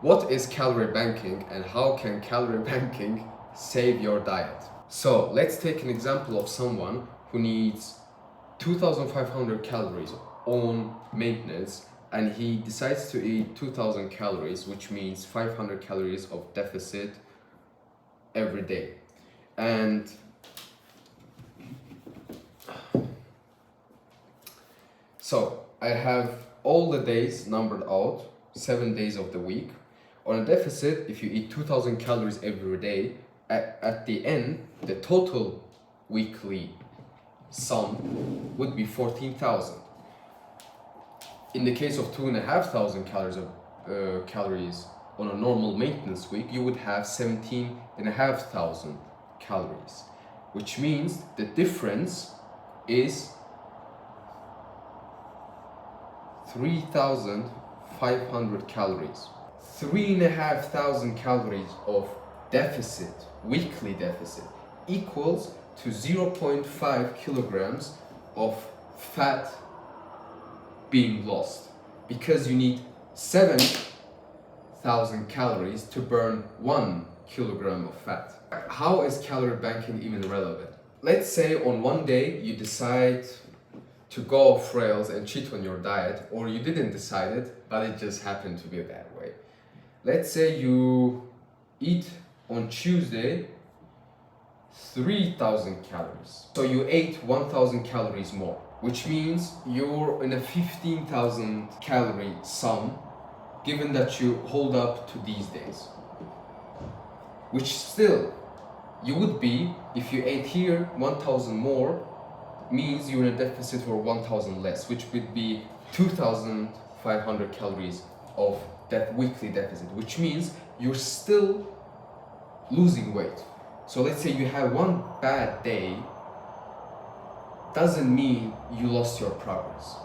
What is calorie banking and how can calorie banking save your diet? So let's take an example of someone who needs 2,500 calories on maintenance and he decides to eat 2,000 calories, which means 500 calories of deficit every day. And so I have all the days numbered out, 7 days of the week. On a deficit, if you eat 2,000 calories every day, at the end, the total weekly sum would be 14,000. In the case of 2,500 calories on a normal maintenance week, you would have 17,500 calories, which means the difference is 3,500 calories. 3,500 calories of deficit, weekly deficit, equals to 0.5 kilograms of fat being lost, because you need 7,000 calories to burn 1 kilogram of fat. How is calorie banking even relevant? Let's say on one day you decide to go off rails and cheat on your diet, or you didn't decide it, but it just happened to be that way. Let's say you eat on Tuesday 3,000 calories. So you ate 1,000 calories more, which means you're in a 15,000 calorie sum, given that you hold up to these days. Which still, you would be, if you ate here 1,000 more, means you're in a deficit for 1,000 less, which would be 2,500 calories of that weekly deficit, which means you're still losing weight. So let's say you have one bad day, doesn't mean you lost your progress.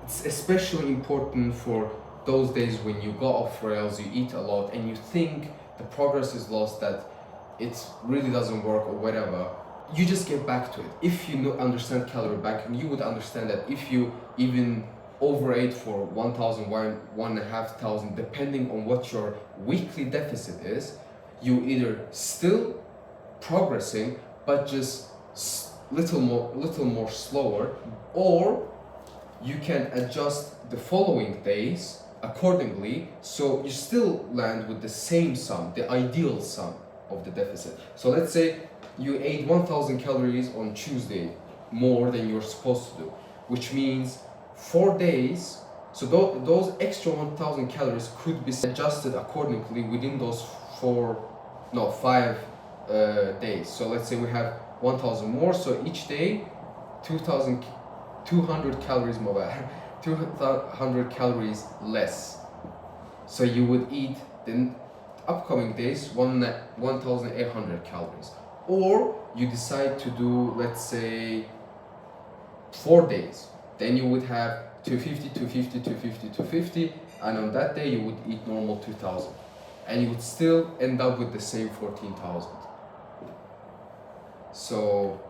It's especially important for those days when you go off rails, you eat a lot, and you think the progress is lost, that it really doesn't work or whatever. You just get back to it. If you understand calorie banking, you would understand that if you even overate for 1,000, 1,500, depending on what your weekly deficit is, you either still progressing, but just little more slower, or you can adjust the following days accordingly, so you still land with the same sum, the ideal sum of the deficit. So let's say you ate 1,000 calories on Tuesday, more than you're supposed to do, which means 4 days, so those extra 1,000 calories could be adjusted accordingly within those 5 days. So let's say we have 1,000 more, so each day 200 calories more, 200 calories less. So you would eat the upcoming days 1,800 calories. Or you decide to do, let's say, 4 days, then you would have 250, 250, 250, 250, and on that day you would eat normal 2,000, and you would still end up with the same 14,000. So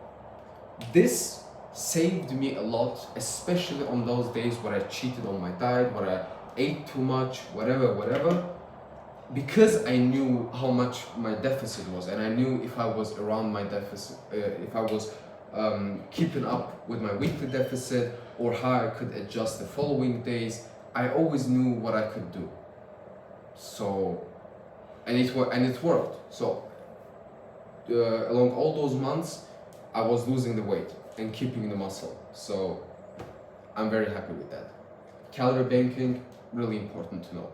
this saved me a lot, especially on those days where I cheated on my diet, where I ate too much, whatever, because I knew how much my deficit was, and I knew if I was around my deficit, if I was keeping up with my weekly deficit, or how I could adjust the following days. I always knew what I could do. So, and it worked. So along all those months, I was losing the weight and keeping the muscle. So I'm very happy with that. Calorie banking, really important to know.